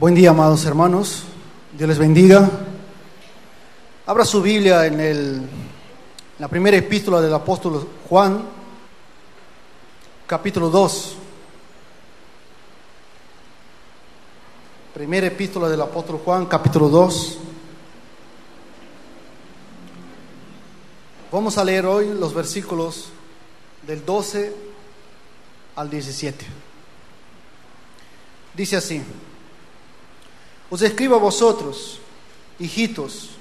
Buen día, amados hermanos. Dios les bendiga. Abra su Biblia en la primera epístola del apóstol Juan, capítulo 2. Primera epístola del apóstol Juan, capítulo 2. Vamos a leer hoy los versículos del 12 al 17. Dice así: Os escribo a vosotros, hijitos,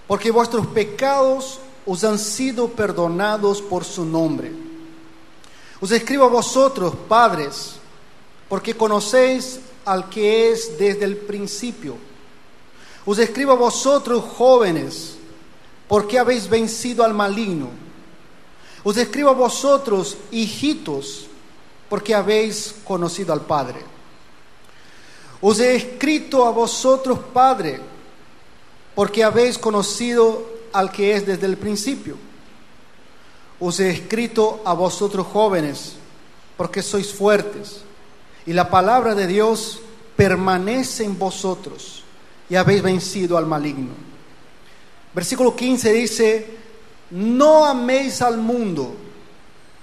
porque vuestros pecados os han sido perdonados por su nombre. Os escribo a vosotros, padres, porque conocéis al que es desde el principio. Os escribo a vosotros, jóvenes, porque habéis vencido al maligno. Os escribo a vosotros, hijitos, porque habéis conocido al Padre. Os he escrito a vosotros, Padre, porque habéis conocido al que es desde el principio. Os he escrito a vosotros, jóvenes, porque sois fuertes, y la palabra de Dios permanece en vosotros, y habéis vencido al maligno. Versículo 15 dice: No améis al mundo,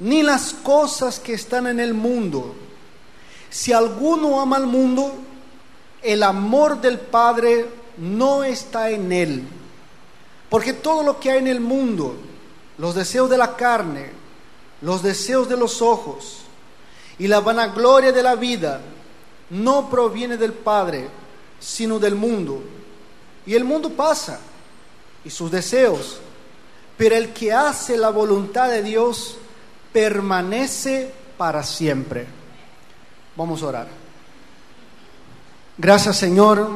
ni las cosas que están en el mundo. Si alguno ama al mundo, el amor del Padre no está en él. Porque todo lo que hay en el mundo, los deseos de la carne, los deseos de los ojos y la vanagloria de la vida, no proviene del Padre, sino del mundo. Y el mundo pasa, y sus deseos, pero el que hace la voluntad de Dios permanece para siempre. Vamos a orar. Gracias, Señor,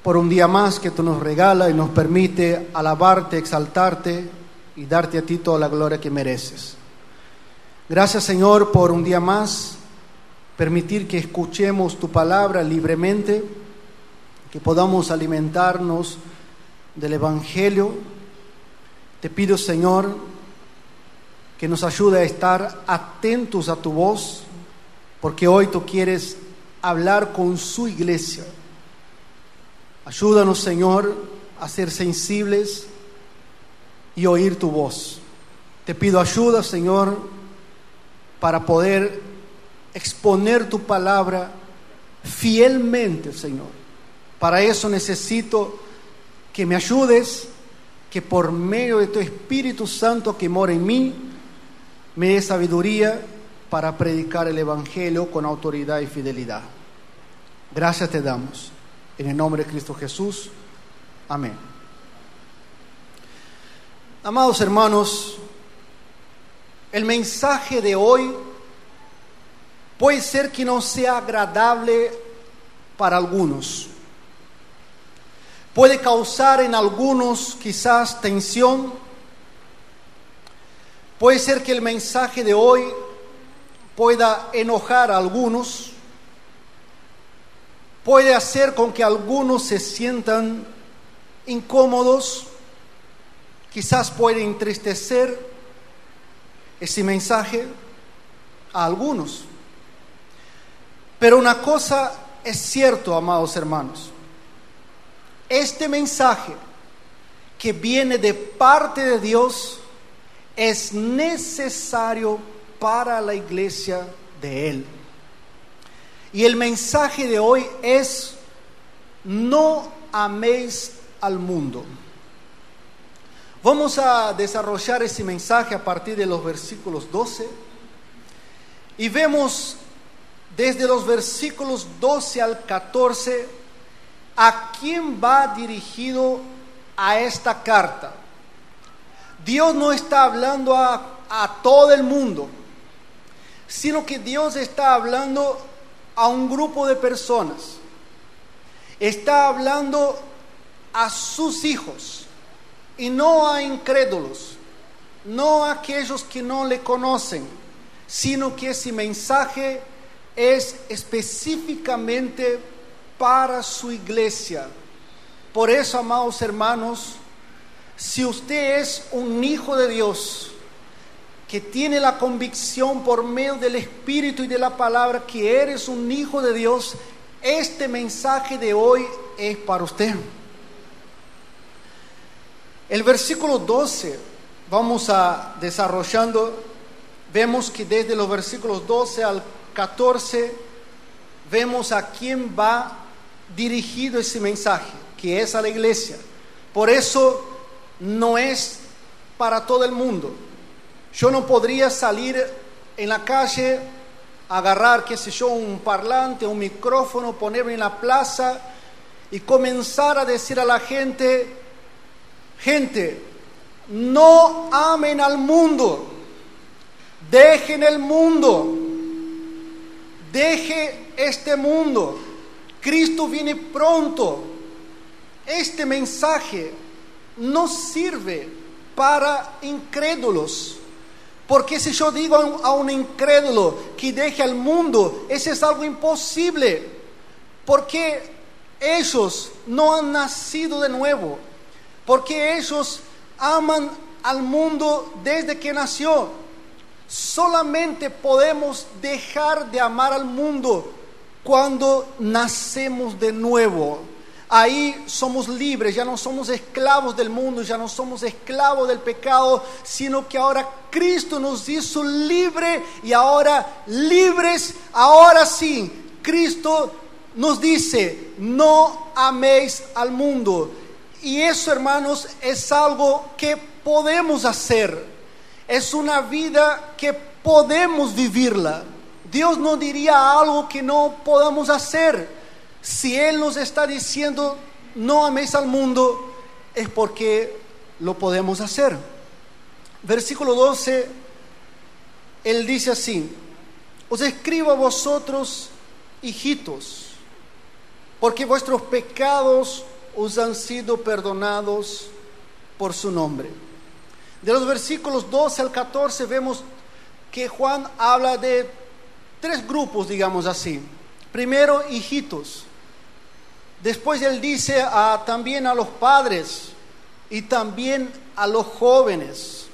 por un día más que tú nos regalas y nos permite alabarte, exaltarte y darte a ti toda la gloria que mereces. Gracias, Señor, por un día más permitir que escuchemos tu palabra libremente, que podamos alimentarnos del Evangelio. Te pido, Señor, que nos ayude a estar atentos a tu voz, porque hoy tú quieres hablar con su iglesia. Ayúdanos, Señor, a ser sensibles y oír tu voz. Te pido ayuda, Señor, para poder exponer tu palabra fielmente, Señor. Para eso necesito que me ayudes, que por medio de tu Espíritu Santo que mora en mí, me dé sabiduría para predicar el Evangelio con autoridad y fidelidad. Gracias te damos. En el nombre de Cristo Jesús. Amén. Amados hermanos, el mensaje de hoy puede ser que no sea agradable para algunos. Puede causar en algunos quizás tensión. Puede ser que el mensaje de hoy pueda enojar a algunos. Puede hacer con que algunos se sientan incómodos. Quizás puede entristecer ese mensaje a algunos. Pero una cosa es cierto, amados hermanos. Este mensaje que viene de parte de Dios es necesario para la iglesia de Él. Y el mensaje de hoy es: no améis al mundo. Vamos a desarrollar ese mensaje a partir de los versículos 12. Y vemos desde los versículos 12 al 14 a quién va dirigido a esta carta. Dios no está hablando a todo el mundo, sino que Dios está hablando a un grupo de personas. Está hablando a sus hijos y no a incrédulos, no a aquellos que no le conocen, sino que ese mensaje es específicamente para su iglesia. Por eso, amados hermanos, si usted es un hijo de Dios, que tiene la convicción por medio del Espíritu y de la palabra que eres un hijo de Dios, este mensaje de hoy es para usted. El versículo 12, vamos a desarrollando, vemos que desde los versículos 12 al 14, vemos a quién va dirigido ese mensaje, que es a la iglesia. Por eso no es para todo el mundo. Yo no podría salir en la calle, agarrar, qué sé yo, un parlante, un micrófono, ponerme en la plaza y comenzar a decir a la gente, no amen al mundo, dejen el mundo, deje este mundo, Cristo viene pronto. Este mensaje no sirve para incrédulos, porque si yo digo a un incrédulo que deje al mundo, eso es algo imposible, porque ellos no han nacido de nuevo, porque ellos aman al mundo desde que nació. Solamente podemos dejar de amar al mundo cuando nacemos de nuevo. Ahí somos libres, ya no somos esclavos del mundo, ya no somos esclavos del pecado, sino que ahora Cristo nos hizo libre y ahora libres, ahora sí, Cristo nos dice, no améis al mundo. Y eso, hermanos, es algo que podemos hacer, es una vida que podemos vivirla. Dios no diría algo que no podamos hacer. Si Él nos está diciendo no améis al mundo, es porque lo podemos hacer. Versículo 12, Él dice así: os escribo a vosotros, hijitos, porque vuestros pecados os han sido perdonados por su nombre. De los versículos 12 al 14 vemos que Juan habla de tres grupos, digamos así. Primero, hijitos. Después él dice también a los padres y también a los jóvenes.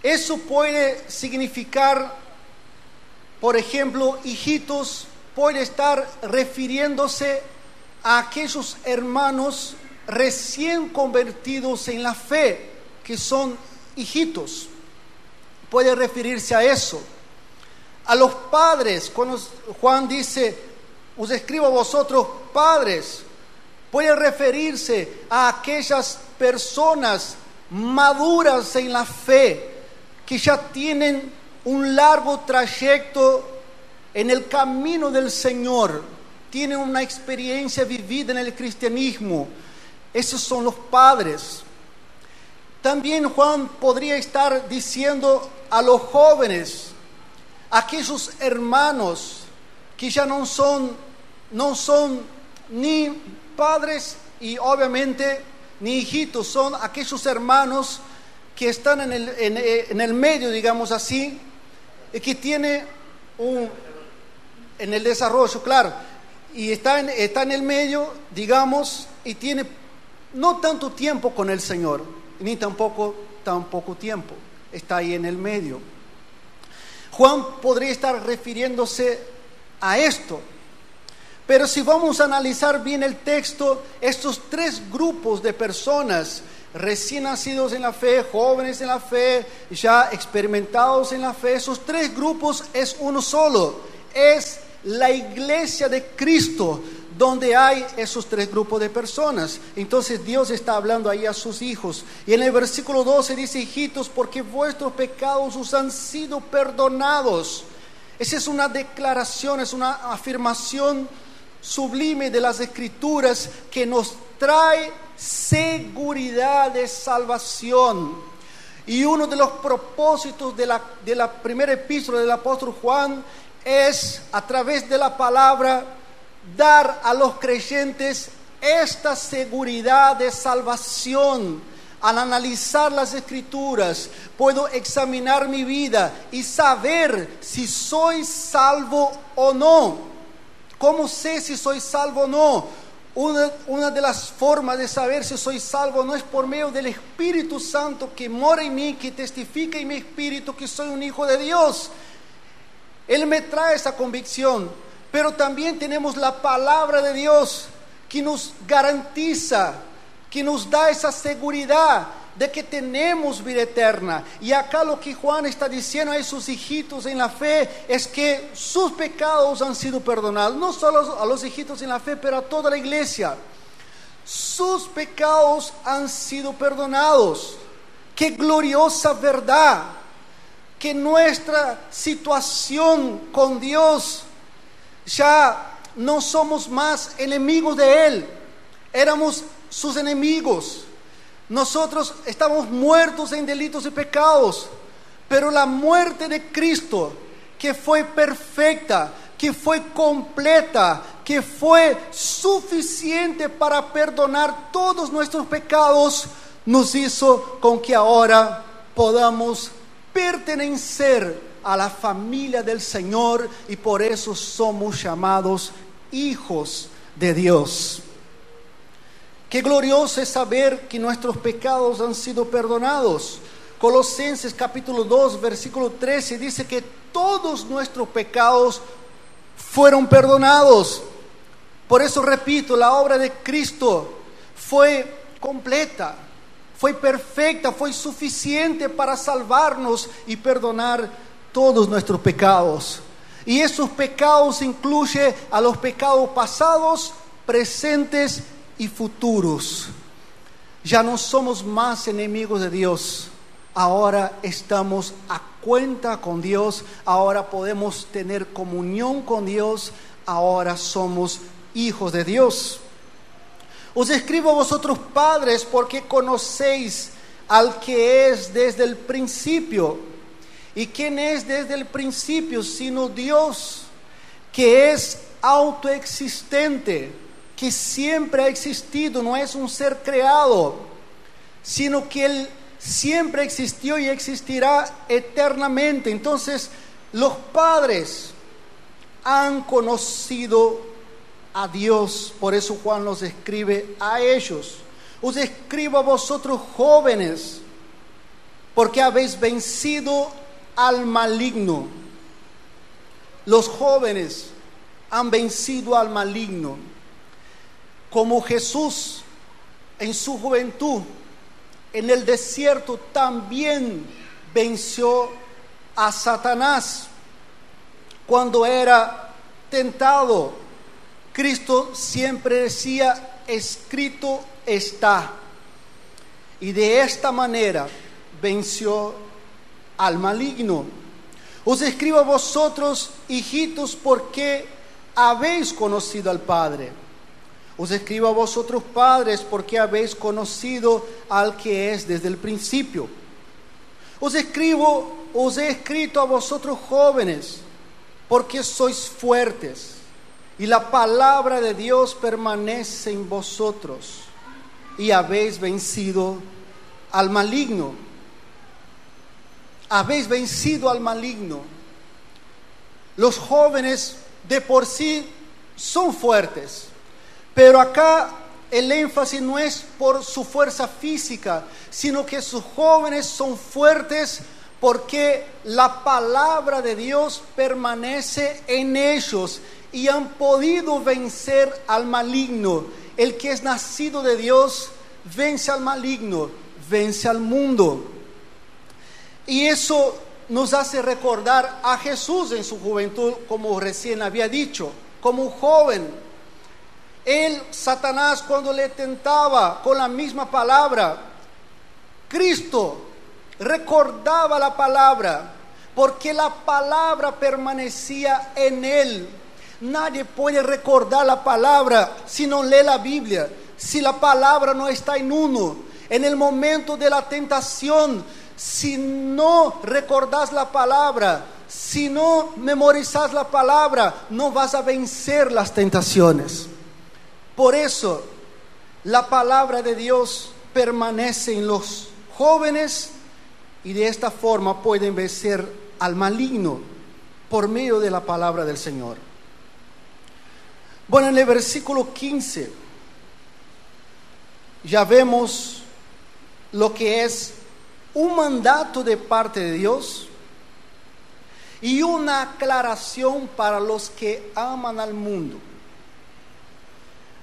Eso puede significar, por ejemplo, hijitos, puede estar refiriéndose a aquellos hermanos recién convertidos en la fe, que son hijitos. Puede referirse a eso. A los padres, cuando Juan dice, os escribo a vosotros padres, puede referirse a aquellas personas maduras en la fe, que ya tienen un largo trayecto en el camino del Señor, tienen una experiencia vivida en el cristianismo. Esos son los padres. También Juan podría estar diciendo a los jóvenes, aquellos hermanos que ya no son ni padres y obviamente ni hijitos, son aquellos hermanos que están en el medio, digamos así, y que tiene en el desarrollo, claro, y está en el medio, digamos, y tiene no tanto tiempo con el Señor, ni tampoco tan poco tiempo, está ahí en el medio. Juan podría estar refiriéndose a esto, pero si vamos a analizar bien el texto, estos tres grupos de personas, recién nacidos en la fe, jóvenes en la fe, ya experimentados en la fe, esos tres grupos es uno solo, es la iglesia de Cristo, donde hay esos tres grupos de personas. Entonces Dios está hablando ahí a sus hijos, y en el versículo 12 dice: hijitos, porque vuestros pecados os han sido perdonados. Esa es una declaración, es una afirmación sublime de las Escrituras que nos trae seguridad de salvación. Y uno de los propósitos de la primera epístola del apóstol Juan es, a través de la palabra, dar a los creyentes esta seguridad de salvación. Al analizar las Escrituras, puedo examinar mi vida y saber si soy salvo o no. ¿Cómo sé si soy salvo o no? Una de las formas de saber si soy salvo o no es por medio del Espíritu Santo que mora en mí, que testifica en mi espíritu que soy un hijo de Dios. Él me trae esa convicción. pero también tenemos la palabra de Dios que nos garantiza, que nos da esa seguridad de que tenemos vida eterna. Y acá lo que Juan está diciendo a esos hijitos en la fe es que sus pecados han sido perdonados, no solo a los hijitos en la fe, pero a toda la iglesia. Sus pecados han sido perdonados. Qué gloriosa verdad, que nuestra situación con Dios ya no somos más enemigos de Él, éramos sus enemigos. Nosotros estábamos muertos en delitos y pecados, pero la muerte de Cristo, que fue perfecta, que fue completa, que fue suficiente para perdonar todos nuestros pecados, nos hizo con que ahora podamos pertenecer a la familia del Señor, y por eso somos llamados hijos de Dios. Qué glorioso es saber que nuestros pecados han sido perdonados. Colosenses capítulo 2, versículo 13 dice que todos nuestros pecados fueron perdonados. Por eso repito, la obra de Cristo fue completa, fue perfecta, fue suficiente para salvarnos y perdonar todos nuestros pecados. Y esos pecados incluyen a los pecados pasados, presentes y futuros. Ya no somos más enemigos de Dios. Ahora estamos a cuenta con Dios. Ahora podemos tener comunión con Dios. Ahora somos hijos de Dios. Os escribo a vosotros, padres, porque conocéis al que es desde el principio. ¿Y quién es desde el principio sino Dios, que es autoexistente, que siempre ha existido, no es un ser creado, sino que Él siempre existió y existirá eternamente? Entonces, los padres han conocido a Dios, por eso Juan los escribe a ellos. Os escribo a vosotros, jóvenes, porque habéis vencido al maligno. Los jóvenes han vencido al maligno. Como Jesús en su juventud en el desierto también venció a Satanás cuando era tentado. Cristo siempre decía: escrito está. Y de esta manera venció al maligno. Os escribo a vosotros, hijitos, porque habéis conocido al Padre. Os escribo a vosotros, padres, porque habéis conocido al que es desde el principio. Os he escrito a vosotros, jóvenes, porque sois fuertes, y la palabra de Dios permanece en vosotros, y habéis vencido al maligno. Habéis vencido al maligno. Los jóvenes de por sí son fuertes, pero acá el énfasis no es por su fuerza física, sino que sus jóvenes son fuertes porque la palabra de Dios permanece en ellos y han podido vencer al maligno. El que es nacido de Dios vence al maligno, vence al mundo. Y eso nos hace recordar a Jesús en su juventud, como recién había dicho, como un joven. Él, Satanás, cuando le tentaba con la misma palabra, Cristo recordaba la palabra, porque la palabra permanecía en él. Nadie puede recordar la palabra si no lee la Biblia, si la palabra no está en uno. En el momento de la tentación, si no recordás la palabra, si no memorizas la palabra, no vas a vencer las tentaciones. Por eso, la palabra de Dios permanece en los jóvenes y de esta forma pueden vencer al maligno por medio de la palabra del Señor. Bueno, en el versículo 15 ya vemos lo que es un mandato de parte de Dios y una aclaración para los que aman al mundo.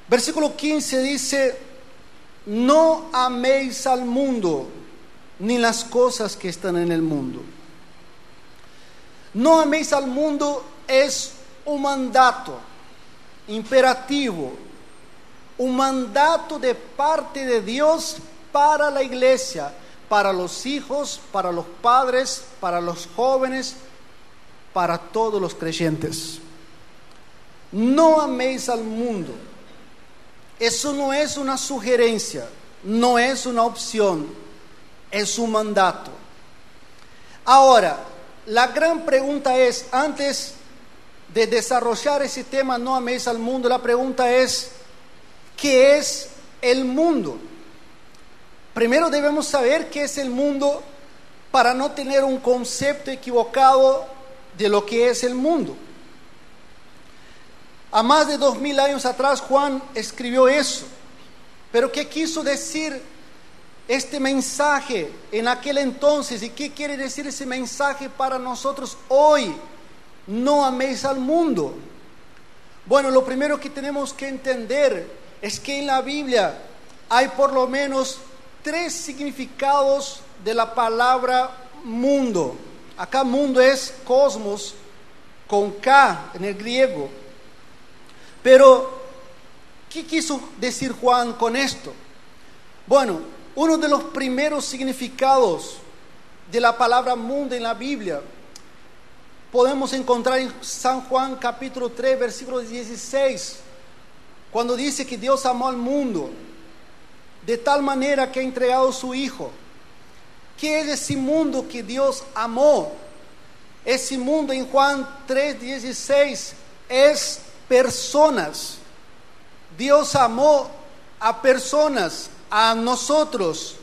Versículo 15 dice: no améis al mundo, ni las cosas que están en el mundo. No améis al mundo es un mandato imperativo, un mandato de parte de Dios para la iglesia, para los hijos, para los padres, para los jóvenes, para todos los creyentes. No améis al mundo. Eso no es una sugerencia, no es una opción, es un mandato. Ahora, la gran pregunta es, antes de desarrollar ese tema, no améis al mundo, la pregunta es, ¿qué es el mundo? Primero debemos saber qué es el mundo para no tener un concepto equivocado de lo que es el mundo. A más de 2000 años atrás Juan escribió eso. Pero ¿qué quiso decir este mensaje en aquel entonces? ¿Y qué quiere decir ese mensaje para nosotros hoy? No améis al mundo. Bueno, lo primero que tenemos que entender es que en la Biblia hay por lo menos 3 significados de la palabra mundo. Acá mundo es cosmos con K en el griego. Pero, ¿qué quiso decir Juan con esto? Bueno, uno de los primeros significados de la palabra mundo en la Biblia podemos encontrar en San Juan capítulo 3, versículo 16, cuando dice que Dios amó al mundo de tal manera que ha entregado a su Hijo. ¿Qué es ese mundo que Dios amó? Ese mundo en Juan 3, 16 es personas. Dios amó a personas, a nosotros,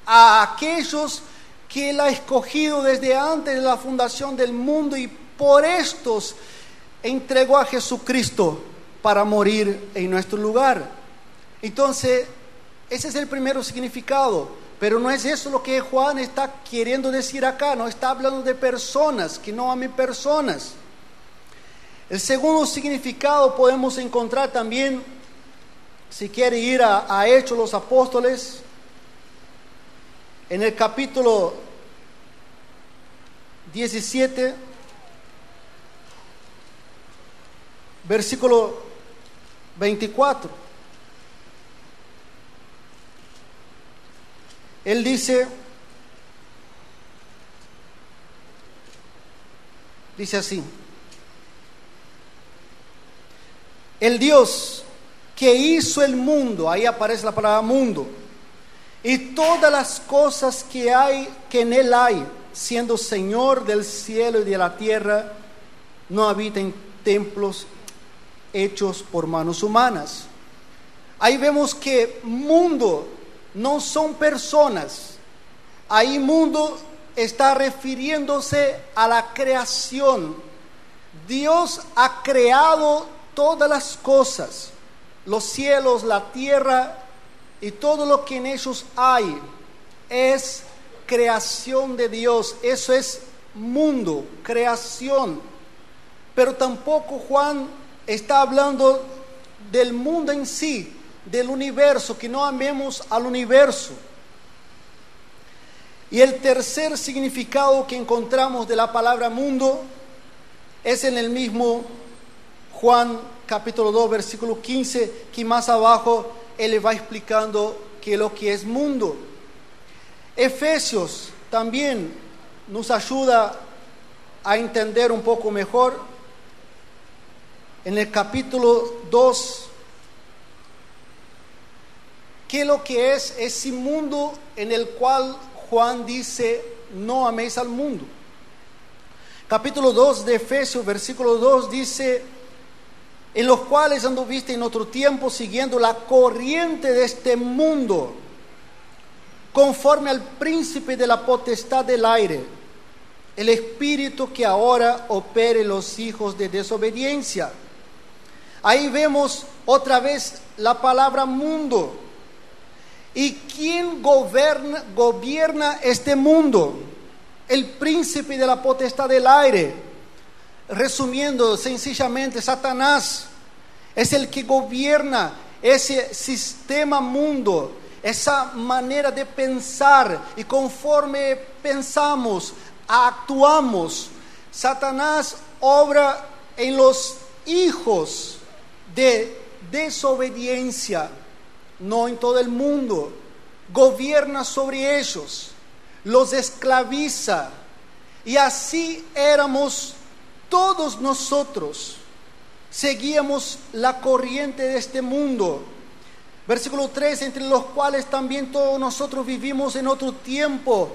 a aquellos que Él ha escogido desde antes de la fundación del mundo, y por estos entregó a Jesucristo para morir en nuestro lugar. Entonces, ese es el primer significado, pero no es eso lo que Juan está queriendo decir acá. No está hablando de personas, que no amen personas. El segundo significado podemos encontrar también, si quiere ir a Hechos de los Apóstoles, en el capítulo 17, versículo 24. Él dice así: el Dios que hizo el mundo, ahí aparece la palabra mundo, y todas las cosas que en él hay, siendo Señor del cielo y de la tierra, no habita en templos hechos por manos humanas. Ahí vemos que mundo no son personas. Ahí mundo está refiriéndose a la creación. Dios ha creado todas las cosas, los cielos, la tierra y todo lo que en ellos hay es creación de Dios. Eso es mundo, creación. Pero tampoco Juan está hablando del mundo en sí, del universo, que no amemos al universo. Y el tercer significado que encontramos de la palabra mundo es en el mismo Juan capítulo 2, versículo 15, que más abajo él le va explicando qué es lo que es mundo. Efesios también nos ayuda a entender un poco mejor. En el capítulo 2, ¿qué es lo que es ese mundo en el cual Juan dice no améis al mundo? Capítulo 2 de Efesios, versículo 2 dice: en los cuales anduviste en otro tiempo siguiendo la corriente de este mundo, conforme al príncipe de la potestad del aire, el espíritu que ahora opera en los hijos de desobediencia. Ahí vemos otra vez la palabra mundo. ¿Y quién gobierna este mundo? El príncipe de la potestad del aire. Resumiendo sencillamente, Satanás es el que gobierna ese sistema mundo, esa manera de pensar, y conforme pensamos, actuamos. Satanás obra en los hijos de desobediencia, no en todo el mundo. Gobierna sobre ellos, los esclaviza, y así éramos todos nosotros. Seguíamos la corriente de este mundo. Versículo 3, entre los cuales también todos nosotros vivimos en otro tiempo.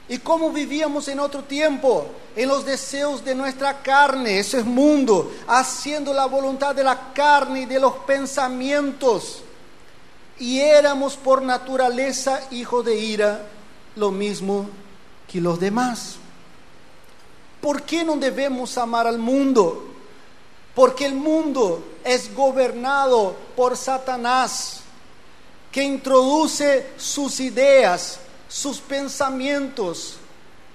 ¿Y cómo vivíamos en otro tiempo? En los deseos de nuestra carne, ese es mundo, haciendo la voluntad de la carne y de los pensamientos. Y éramos por naturaleza hijos de ira, lo mismo que los demás. ¿Por qué no debemos amar al mundo? Porque el mundo es gobernado por Satanás, que introduce sus ideas, sus pensamientos,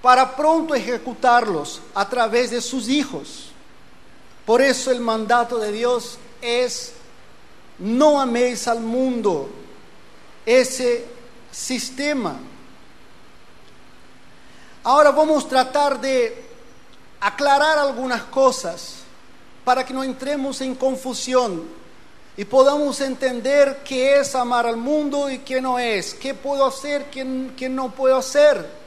para pronto ejecutarlos a través de sus hijos. Por eso el mandato de Dios es: no améis al mundo, ese sistema. Ahora vamos a tratar de aclarar algunas cosas para que no entremos en confusión y podamos entender qué es amar al mundo y qué no es, qué puedo hacer, qué no puedo hacer.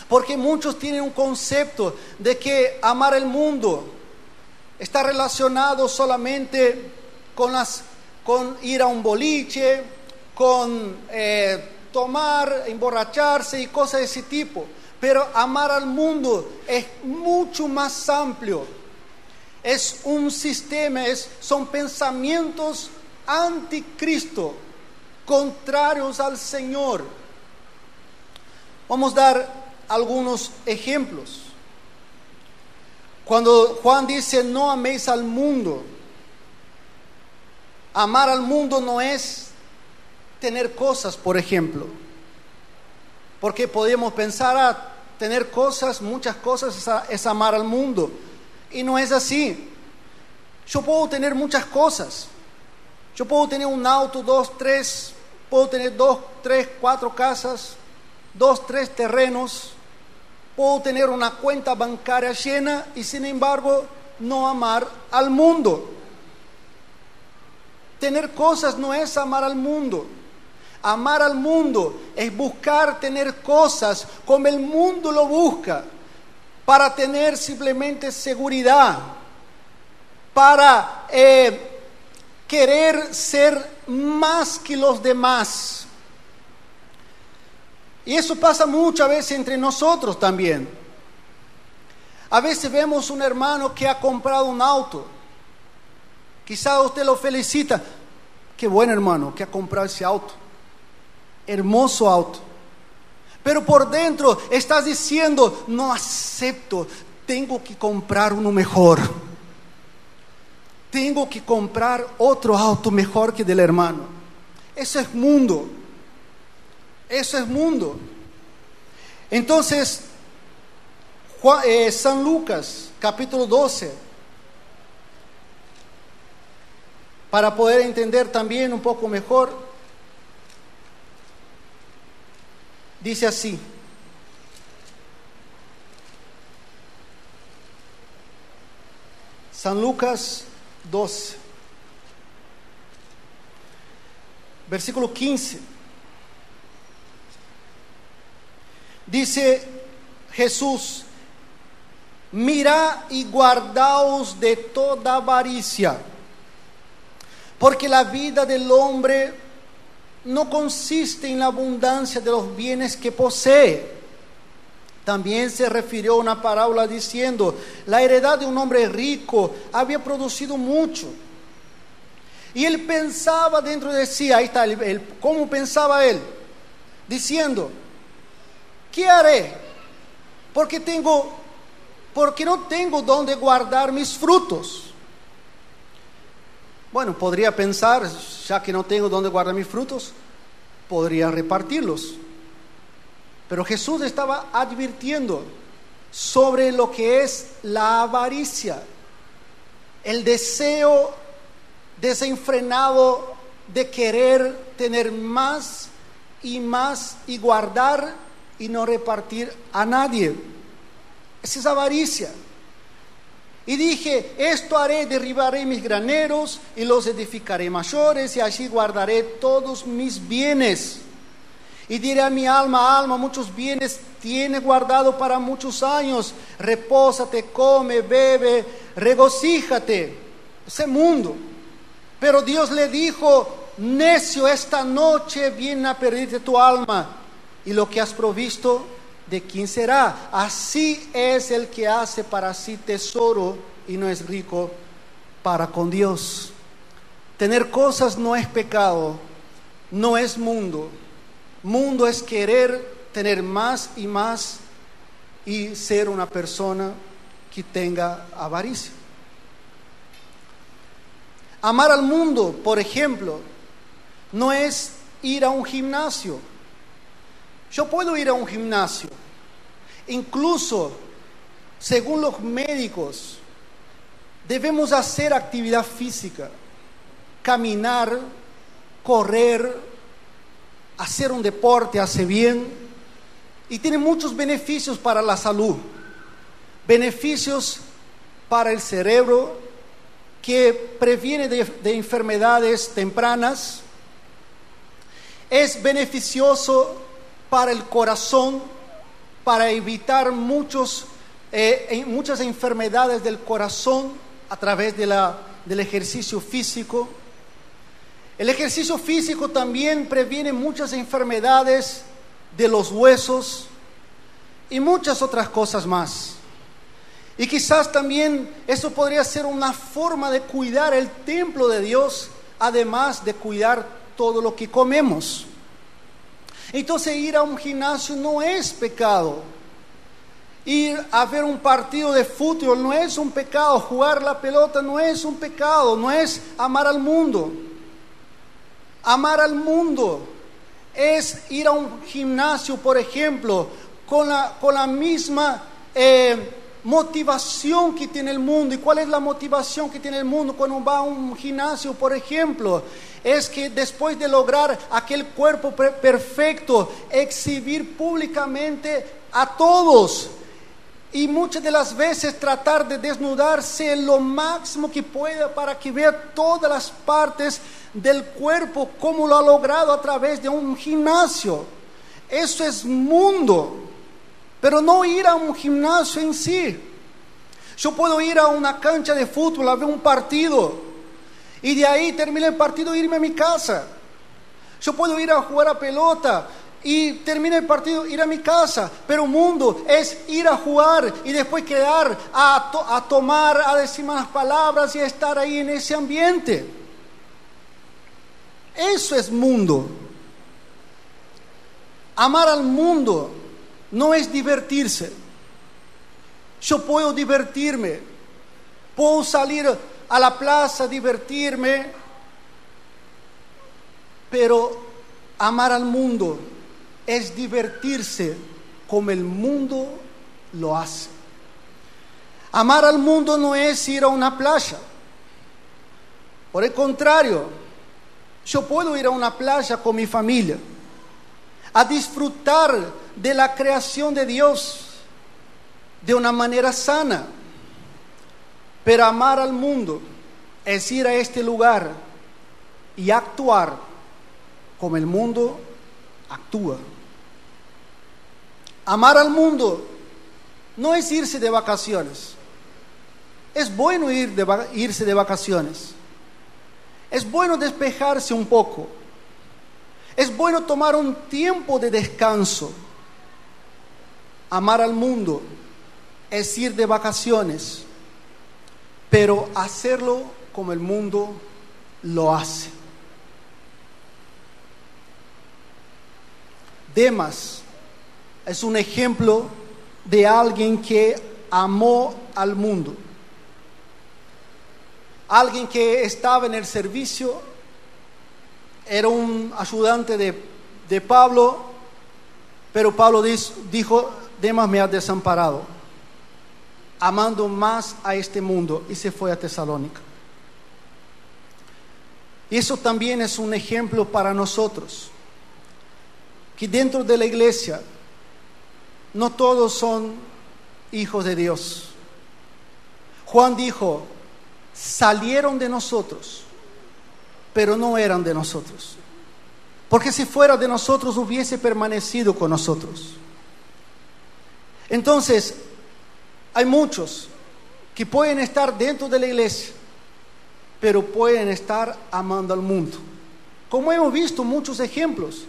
Porque muchos tienen un concepto de que amar el mundo está relacionado solamente con ir a un boliche, con tomar, emborracharse y cosas de ese tipo. Pero amar al mundo es mucho más amplio. Es un sistema, son pensamientos anticristo, contrarios al Señor. Vamos a dar algunos ejemplos. Cuando Juan dice: no améis al mundo, amar al mundo no es tener cosas, por ejemplo. Porque podemos pensar, tener cosas, muchas cosas es amar al mundo. Y no es así. Yo puedo tener muchas cosas. Yo puedo tener un auto, 2, 3, puedo tener 2, 3, 4 casas, 2, 3 terrenos, puedo tener una cuenta bancaria llena y sin embargo no amar al mundo. Tener cosas no es amar al mundo. Amar al mundo es buscar tener cosas como el mundo lo busca, para tener simplemente seguridad, para querer ser más que los demás. Y eso pasa muchas veces entre nosotros también. A veces vemos un hermano que ha comprado un auto. Quizá usted lo felicita: qué buen hermano que ha comprado ese auto, hermoso auto. Pero por dentro estás diciendo: no acepto, tengo que comprar uno mejor. Tengo que comprar otro auto mejor que del hermano. Eso es mundo. Eso es mundo. Entonces, San Lucas, capítulo 12, para poder entender también un poco mejor, dice así: San Lucas 12, versículo 15. Dice Jesús: mirad y guardaos de toda avaricia, porque la vida del hombre no consiste en la abundancia de los bienes que posee. También se refirió a una parábola diciendo: la heredad de un hombre rico había producido mucho. Y él pensaba dentro de sí, ahí está, ¿cómo pensaba él? Diciendo: ¿qué haré? Porque no tengo donde guardar mis frutos. Bueno, podría pensar, ya que no tengo donde guardar mis frutos, podría repartirlos. Pero Jesús estaba advirtiendo sobre lo que es la avaricia, el deseo desenfrenado de querer tener más y guardar y no repartir a nadie. Esa es avaricia. Y dije, esto haré, derribaré mis graneros y los edificaré mayores, y allí guardaré todos mis bienes. Y diré a mi alma, alma, muchos bienes tienes guardado para muchos años. Repósate, come, bebe, regocíjate. Ese mundo. Pero Dios le dijo, necio, esta noche viene a perderse tu alma. Y lo que has provisto, ¿de quién será? Así es el que hace para sí tesoro y no es rico para con Dios. Tener cosas no es pecado, no es mundo. Mundo es querer tener más y ser una persona que tenga avaricia. Amar al mundo, por ejemplo, no es ir a un gimnasio. Yo puedo ir a un gimnasio, incluso según los médicos, debemos hacer actividad física, caminar, correr, hacer un deporte hace bien y tiene muchos beneficios para la salud, beneficios para el cerebro que previene de enfermedades tempranas, es beneficioso para el corazón, para evitar muchas enfermedades del corazón a través del ejercicio físico. El ejercicio físico también previene muchas enfermedades de los huesos y muchas otras cosas más. Y quizás también eso podría ser una forma de cuidar el templo de Dios, además de cuidar todo lo que comemos. Entonces ir a un gimnasio no es pecado. Ir a ver un partido de fútbol no es un pecado. Jugar la pelota no es un pecado. No es amar al mundo. Amar al mundo es ir a un gimnasio, por ejemplo, con la misma motivación que tiene el mundo. ¿Y cuál es la motivación que tiene el mundo cuando va a un gimnasio, por ejemplo? Es que después de lograr aquel cuerpo perfecto, exhibir públicamente a todos. Y muchas de las veces tratar de desnudarse lo máximo que pueda para que vea todas las partes del cuerpo, como lo ha logrado a través de un gimnasio. Eso es mundo, pero no ir a un gimnasio en sí. Yo puedo ir a una cancha de fútbol a ver un partido y de ahí termina el partido e irme a mi casa. Yo puedo ir a jugar a pelota y termina el partido, ir a mi casa. Pero mundo es ir a jugar y después quedar a tomar, a decir malas palabras y a estar ahí en ese ambiente. Eso es mundo. Amar al mundo no es divertirse. Yo puedo divertirme, puedo salir a la plaza, divertirme, pero amar al mundo es divertirse como el mundo lo hace. Amar al mundo no es ir a una playa. Por el contrario, yo puedo ir a una playa con mi familia, a disfrutar de la creación de Dios de una manera sana. Pero amar al mundo es ir a este lugar y actuar como el mundo actúa. Amar al mundo no es irse de vacaciones. Es bueno irse de vacaciones. Es bueno despejarse un poco. Es bueno tomar un tiempo de descanso. Amar al mundo es ir de vacaciones, pero hacerlo como el mundo lo hace. Demas es un ejemplo de alguien que amó al mundo. Alguien que estaba en el servicio, era un ayudante de Pablo, pero Pablo dijo, Demas me ha desamparado. amando más a este mundo, y se fue a Tesalónica. Y eso también es un ejemplo para nosotros, que dentro de la iglesia no todos son hijos de Dios. Juan dijo: salieron de nosotros, pero no eran de nosotros, porque si fuera de nosotros hubiese permanecido con nosotros. Entonces, hay muchos que pueden estar dentro de la iglesia, pero pueden estar amando al mundo. Como hemos visto muchos ejemplos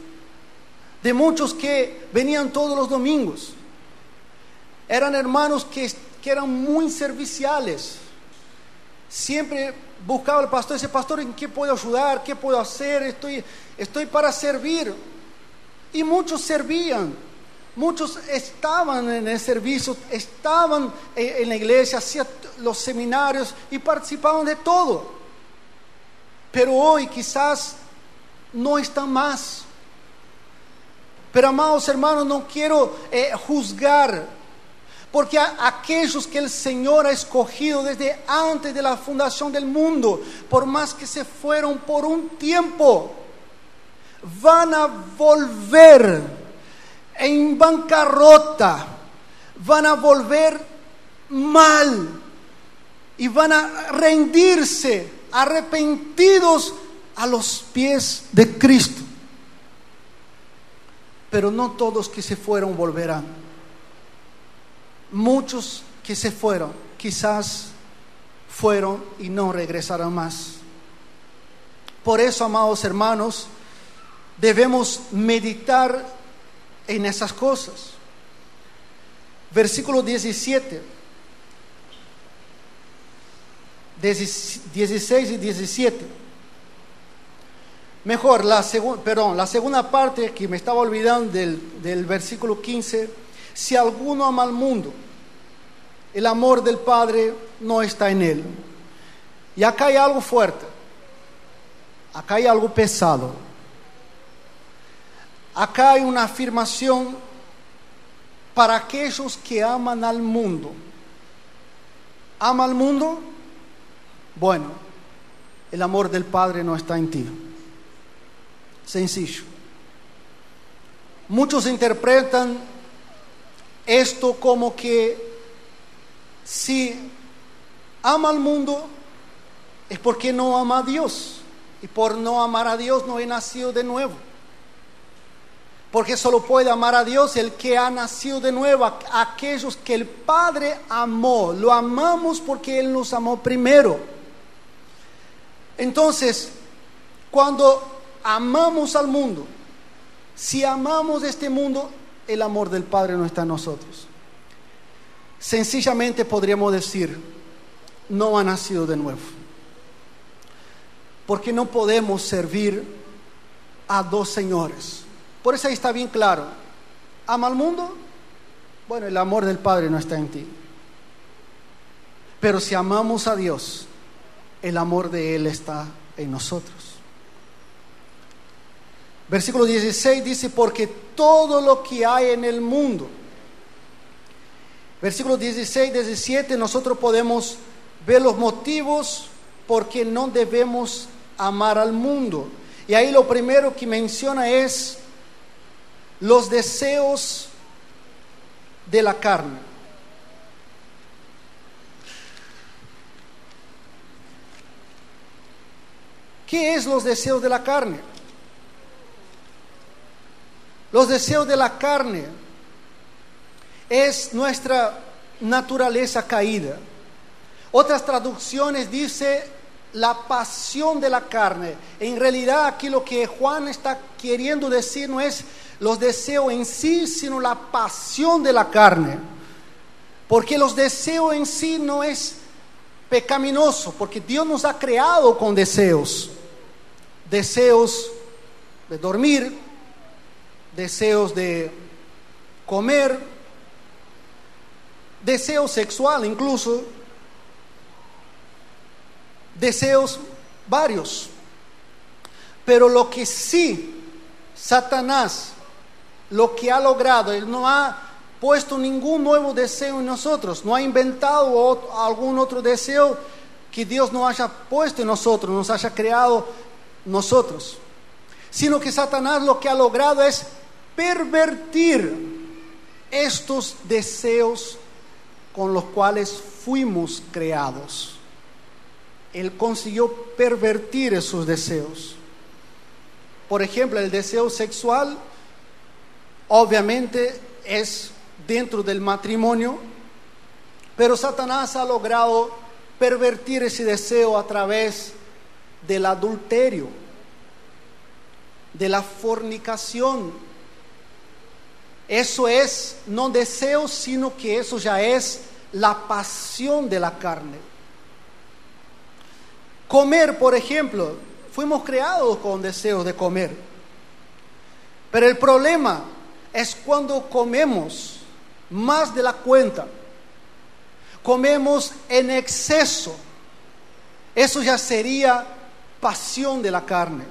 de muchos que venían todos los domingos. Eran hermanos que eran muy serviciales. Siempre buscaba al pastor y decía: pastor, ¿en qué puedo ayudar? ¿Qué puedo hacer? Estoy para servir. Y muchos servían. Muchos estaban en el servicio, estaban en la iglesia, hacían los seminarios y participaban de todo. Pero hoy quizás no están más. Pero amados hermanos, no quiero juzgar, porque aquellos que el Señor ha escogido desde antes de la fundación del mundo, por más que se fueron por un tiempo, van a volver en bancarrota, van a volver mal y van a rendirse arrepentidos a los pies de Cristo. Pero no todos que se fueron volverán. Muchos que se fueron quizás fueron y no regresarán más. Por eso, amados hermanos, debemos meditar en esas cosas. Versículo 17, 16 y 17. Mejor, la segunda parte que me estaba olvidando del versículo 15. Si alguno ama al mundo, el amor del Padre no está en él. Y acá hay algo fuerte. Acá hay algo pesado. Acá hay una afirmación para aquellos que aman al mundo. ¿Ama al mundo? Bueno, el amor del Padre no está en ti. Sencillo. Muchos interpretan esto como que si ama al mundo es porque no ama a Dios, y por no amar a Dios no he nacido de nuevo, porque solo puede amar a Dios el que ha nacido de nuevo, aquellos que el Padre amó. Lo amamos porque Él nos amó primero. Entonces, cuando amamos al mundo, si amamos este mundo, el amor del Padre no está en nosotros. Sencillamente podríamos decir: no ha nacido de nuevo, porque no podemos servir a dos señores. Por eso ahí está bien claro: ama al mundo, bueno, el amor del Padre no está en ti. Pero si amamos a Dios, el amor de Él está en nosotros. Versículo 16 dice: porque todo lo que hay en el mundo. Versículo 16, 17, nosotros podemos ver los motivos por qué no debemos amar al mundo. Y ahí lo primero que menciona es los deseos de la carne. ¿Qué es los deseos de la carne? Los deseos de la carne es nuestra naturaleza caída. Otras traducciones dice la pasión de la carne. En realidad aquí lo que Juan está queriendo decir no es los deseos en sí, sino la pasión de la carne. Porque los deseos en sí no es pecaminoso, porque Dios nos ha creado con deseos. Deseos de dormir, deseos de comer, deseo sexual incluso, deseos varios. Pero lo que sí Satanás, lo que ha logrado, él no ha puesto ningún nuevo deseo en nosotros, no ha inventado algún otro deseo que Dios no haya puesto en nosotros, nos haya creado nosotros, sino que Satanás lo que ha logrado es pervertir estos deseos con los cuales fuimos creados. Él consiguió pervertir esos deseos. Por ejemplo, el deseo sexual obviamente es dentro del matrimonio, pero Satanás ha logrado pervertir ese deseo a través del adulterio, de la fornicación. Eso es no deseo, sino que eso ya es la pasión de la carne. Comer, por ejemplo, fuimos creados con deseos de comer, pero el problema es cuando comemos más de la cuenta, comemos en exceso. Eso ya sería pasión de la carne.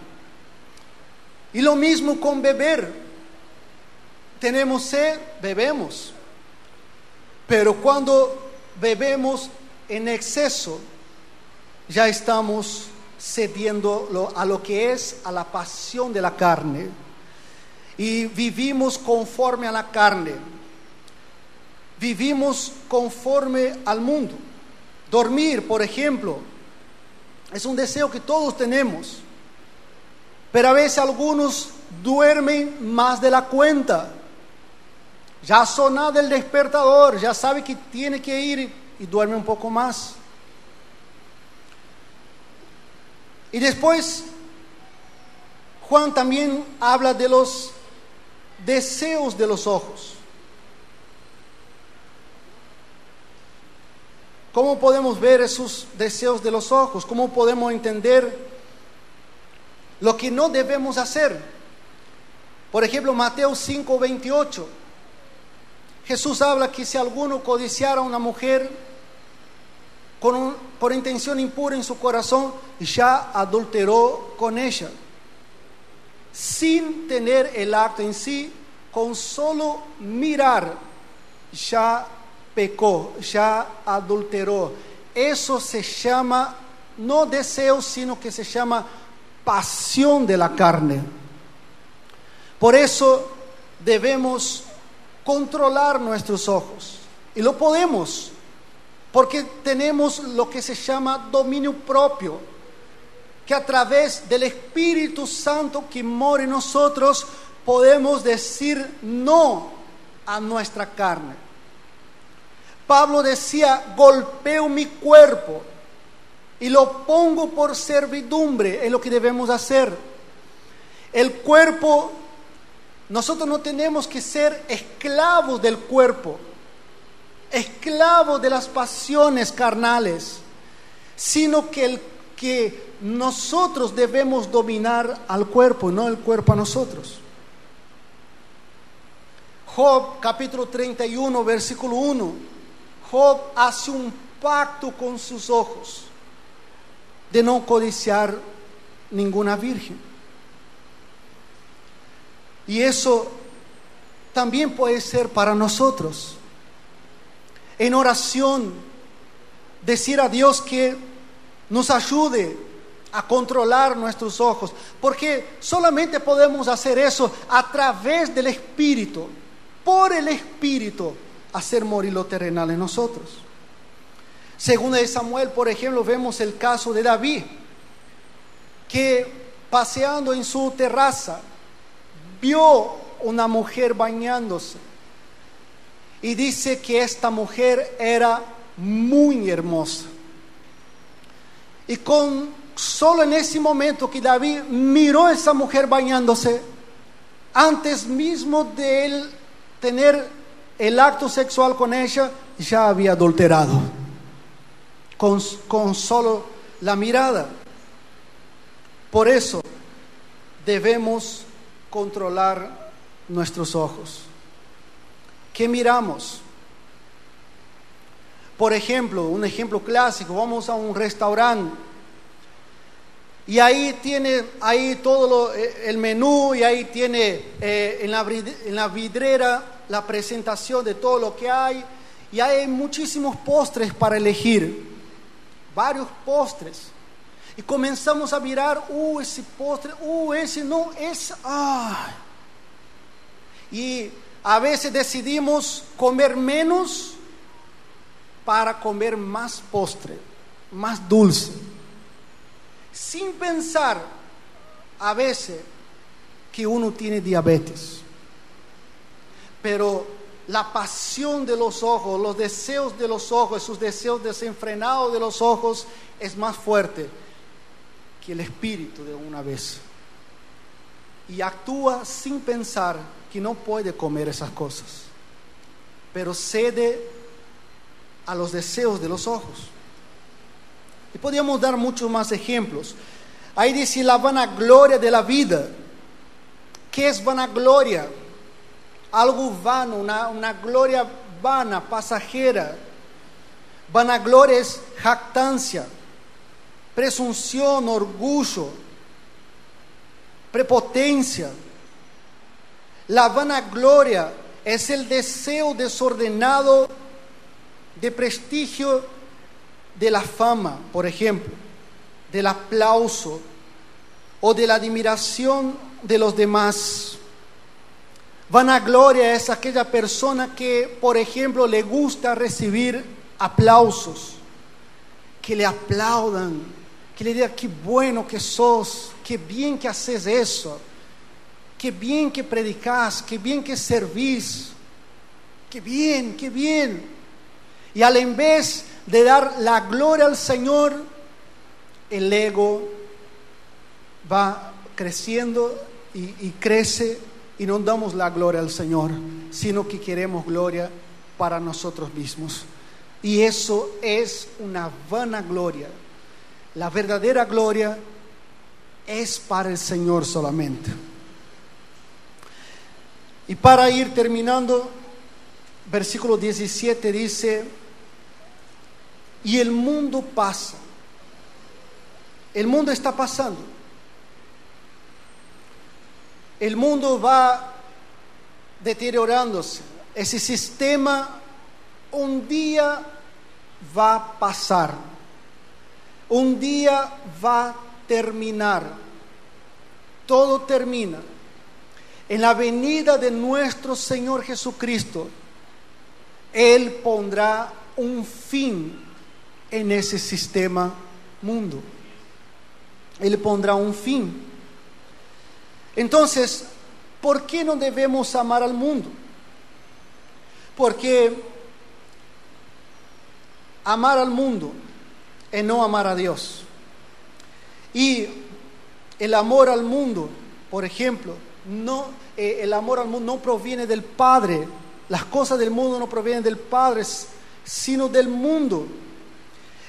Y lo mismo con beber. Tenemos sed, bebemos, pero cuando bebemos en exceso, ya estamos cediendo a lo que es a la pasión de la carne y vivimos conforme a la carne, vivimos conforme al mundo. Dormir, por ejemplo, es un deseo que todos tenemos, pero a veces algunos duermen más de la cuenta. Ya ha sonado el despertador, ya sabe que tiene que ir y duerme un poco más. Y después, Juan también habla de los deseos de los ojos. ¿Cómo podemos ver esos deseos de los ojos? ¿Cómo podemos entender lo que no debemos hacer? Por ejemplo, Mateo 5:28. Jesús habla que si alguno codiciara a una mujer por intención impura en su corazón, ya adulteró con ella. Sin tener el acto en sí, con solo mirar, ya pecó, ya adulteró. Eso se llama no deseo, sino que se llama pasión de la carne. Por eso debemos controlar nuestros ojos, y lo podemos, porque tenemos lo que se llama dominio propio, que a través del Espíritu Santo que mora en nosotros podemos decir no a nuestra carne. Pablo decía: golpeo mi cuerpo y lo pongo por servidumbre. Es lo que debemos hacer. El cuerpo, nosotros no tenemos que ser esclavos del cuerpo, esclavos de las pasiones carnales, sino que nosotros debemos dominar al cuerpo, no el cuerpo a nosotros. Job capítulo 31 versículo 1. Job hace un pacto con sus ojos de no codiciar ninguna virgen. Y eso también puede ser para nosotros. En oración, decir a Dios que nos ayude a controlar nuestros ojos, porque solamente podemos hacer eso a través del Espíritu, por el Espíritu, hacer morir lo terrenal en nosotros. Segunda de Samuel, por ejemplo, vemos el caso de David, que paseando en su terraza, vio una mujer bañándose y dice que esta mujer era muy hermosa. Y solo en ese momento que David miró a esa mujer bañándose, antes mismo de él tener el acto sexual con ella, ya había adulterado con solo la mirada. Por eso debemos controlar nuestros ojos. ¿Qué miramos? Por ejemplo, un ejemplo clásico: vamos a un restaurante y ahí tiene todo el menú, y ahí tiene en la vidriera la presentación de todo lo que hay y hay muchísimos postres para elegir, varios postres. Y comenzamos a mirar, ese postre, ese no, Y a veces decidimos comer menos para comer más postre, más dulce, sin pensar a veces que uno tiene diabetes. Pero la pasión de los ojos, los deseos de los ojos, esos deseos desenfrenados de los ojos es más fuerte que el espíritu de una vez. Y actúa sin pensar que no puede comer esas cosas, pero cede a los deseos de los ojos. Y podríamos dar muchos más ejemplos. Ahí dice la vanagloria de la vida. ¿Qué es vanagloria? Algo vano, una gloria vana, pasajera. Vanagloria es jactancia, presunción, orgullo, prepotencia. La vanagloria es el deseo desordenado de prestigio, de la fama, por ejemplo, del aplauso o de la admiración de los demás. Vanagloria es aquella persona que, por ejemplo, le gusta recibir aplausos, que le aplaudan, que le digan qué bueno que sos, qué bien que haces eso, qué bien que predicas, qué bien que servís, qué bien, qué bien. Y en vez de dar la gloria al Señor, el ego va creciendo y crece, y no damos la gloria al Señor, sino que queremos gloria para nosotros mismos. Y eso es una vanagloria. La verdadera gloria es para el Señor solamente. Y para ir terminando, versículo 17 dice: y el mundo pasa. El mundo está pasando. El mundo va deteriorándose. Ese sistema un día va a pasar. Un día va a terminar. Todo termina. En la venida de nuestro Señor Jesucristo, Él pondrá un fin en ese sistema mundo. Él pondrá un fin. Entonces, ¿por qué no debemos amar al mundo? Porque amar al mundo es no amar a Dios. Y el amor al mundo, por ejemplo, el amor al mundo no proviene del Padre. Las cosas del mundo no provienen del Padre, sino del mundo.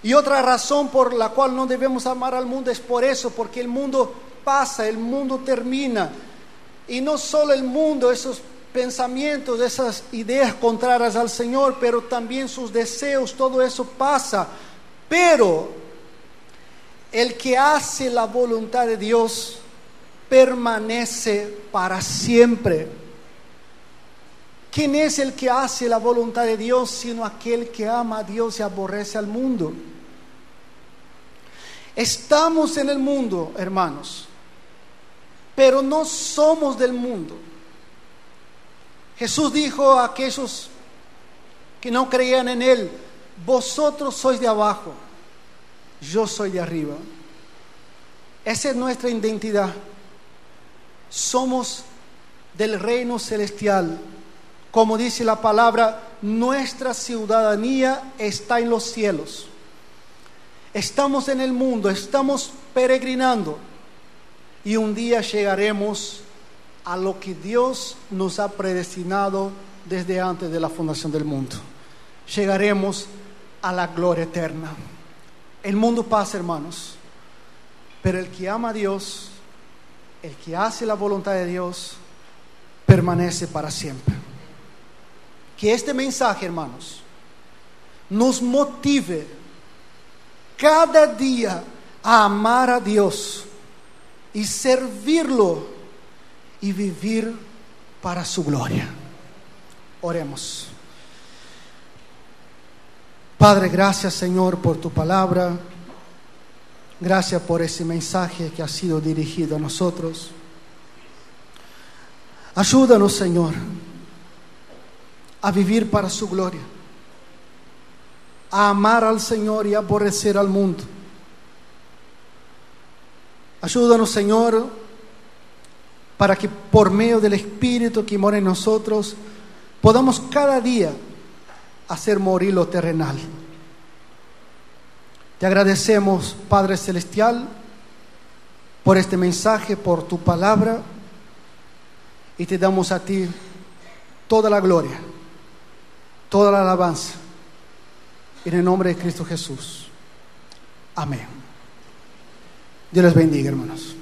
Y otra razón por la cual no debemos amar al mundo es por eso, porque el mundo pasa, el mundo termina. Y no solo el mundo, esos pensamientos, esas ideas contrarias al Señor, pero también sus deseos, todo eso pasa. Pero el que hace la voluntad de Dios permanece para siempre. ¿Quién es el que hace la voluntad de Dios sino aquel que ama a Dios y aborrece al mundo? Estamos en el mundo, hermanos, pero no somos del mundo. Jesús dijo a aquellos que no creían en Él: vosotros sois de abajo, yo soy de arriba. Esa es nuestra identidad. Somos del reino celestial. Como dice la palabra, nuestra ciudadanía está en los cielos. Estamos en el mundo, estamos peregrinando, y un día llegaremos a lo que Dios nos ha predestinado desde antes de la fundación del mundo. Llegaremos a la gloria eterna. El mundo pasa, hermanos, pero el que ama a Dios, el que hace la voluntad de Dios, permanece para siempre. Que este mensaje, hermanos, nos motive cada día a amar a Dios y servirlo y vivir para su gloria. Oremos. Padre, gracias Señor por tu palabra. Gracias por ese mensaje que ha sido dirigido a nosotros. Ayúdanos, Señor, a vivir para su gloria, a amar al Señor y a aborrecer al mundo. Ayúdanos, Señor, para que por medio del Espíritu que mora en nosotros podamos cada día hacer morir lo terrenal. Te agradecemos, Padre Celestial, por este mensaje, por tu palabra, y te damos a ti toda la gloria, toda la alabanza, en el nombre de Cristo Jesús. Amén. Dios les bendiga, hermanos.